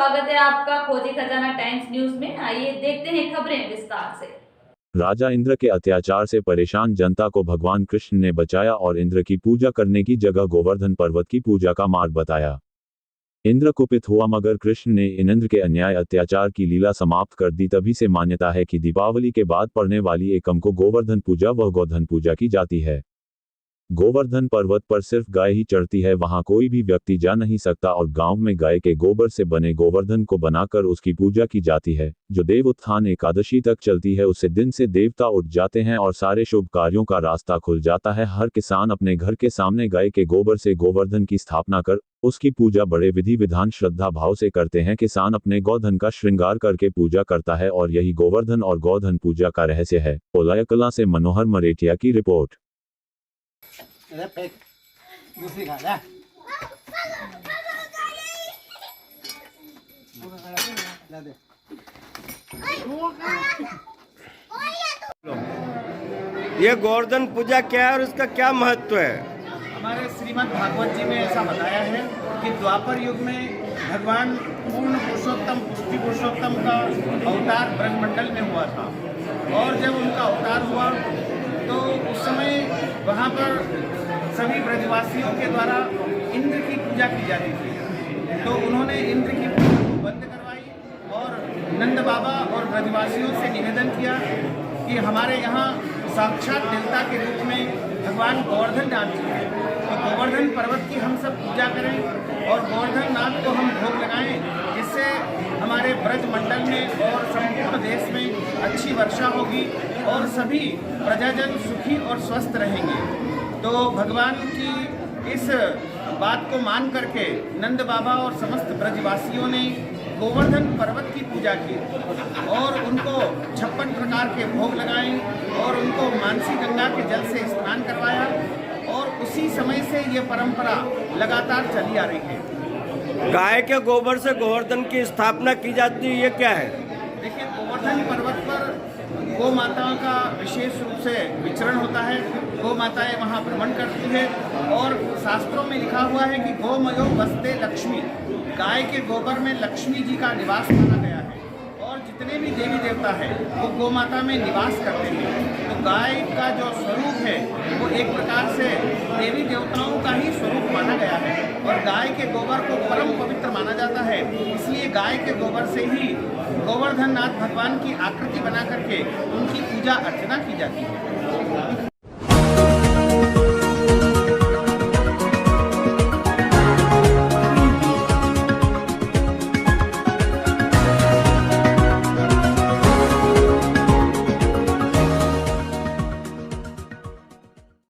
स्वागत है आपका खोजी खजाना टाइम्स न्यूज में। आइए देखते हैं खबरें विस्तार से। राजा इंद्र के अत्याचार से परेशान जनता को भगवान कृष्ण ने बचाया और इंद्र की पूजा करने की जगह गोवर्धन पर्वत की पूजा का मार्ग बताया। इंद्र कुपित हुआ मगर कृष्ण ने इंद्र के अन्याय अत्याचार की लीला समाप्त कर दी। तभी से मान्यता है कि दीपावली के बाद पड़ने वाली एकम को गोवर्धन पूजा व गोधन पूजा की जाती है। गोवर्धन पर्वत पर सिर्फ गाय ही चढ़ती है, वहां कोई भी व्यक्ति जा नहीं सकता और गांव में गाय के गोबर से बने गोवर्धन को बनाकर उसकी पूजा की जाती है, जो देव उत्थान एकादशी तक चलती है। उससे दिन से देवता उठ जाते हैं और सारे शुभ कार्यों का रास्ता खुल जाता है। हर किसान अपने घर के सामने गाय के गोबर से गोवर्धन की स्थापना कर उसकी पूजा बड़े विधि विधान श्रद्धा भाव से करते हैं। किसान अपने गौधन का श्रृंगार करके पूजा करता है और यही गोवर्धन और गौधन पूजा का रहस्य है। ओलायकला से मनोहर मरेठिया की रिपोर्ट। दूसरी खा ले। ये गोवर्धन पूजा क्या है और इसका क्या महत्व है? हमारे श्रीमद् भागवत जी में ऐसा बताया है कि द्वापर युग में भगवान पूर्ण पुरुषोत्तम पुष्टि पुरुषोत्तम का अवतार ब्रह्मंडल में हुआ था, और जब उनका अवतार हुआ तो उस समय वहाँ पर सभी ब्रजवासियों के द्वारा इंद्र की पूजा की जाती थी। तो उन्होंने इंद्र की पूजा को बंद करवाई और नंद बाबा और ब्रजवासियों से निवेदन किया कि हमारे यहाँ साक्षात देवता के रूप में भगवान गोवर्धन नाथ जी हैं, तो गोवर्धन पर्वत की हम सब पूजा करें और गोवर्धन नाथ को हम भोग लगाएं, जिससे हमारे ब्रज मंडल में और संपूर्ण देश में अच्छी वर्षा होगी और सभी प्रजाजन सुखी और स्वस्थ रहेंगे। तो भगवान की इस बात को मान करके नंद बाबा और समस्त ब्रजवासियों ने गोवर्धन पर्वत की पूजा की और उनको 56 प्रकार के भोग लगाए और उनको मानसी गंगा के जल से स्नान करवाया, और उसी समय से ये परंपरा लगातार चली आ रही है। गाय के गोबर से गोवर्धन की स्थापना की जाती है, ये क्या है? देखिए, गोवर्धन पर्वत पर गौ माताओं का विशेष रूप से विचरण होता है। गौ माताएं वहाँ भ्रमण करती है और शास्त्रों में लिखा हुआ है कि गोमयो वसते लक्ष्मी, गाय के गोबर में लक्ष्मी जी का निवास माना गया है, और जितने भी देवी देवता है वो गौ माता में निवास करते हैं। तो गाय का जो स्वरूप है वो एक प्रकार से देवी देवताओं का ही स्वरूप माना गया है, और गाय के गोबर को परम पवित्र माना जाता है। इसलिए गाय के गोबर से ही गोवर्धन नाथ भगवान की आकृति बना करके उनकी पूजा अर्चना की जाती है।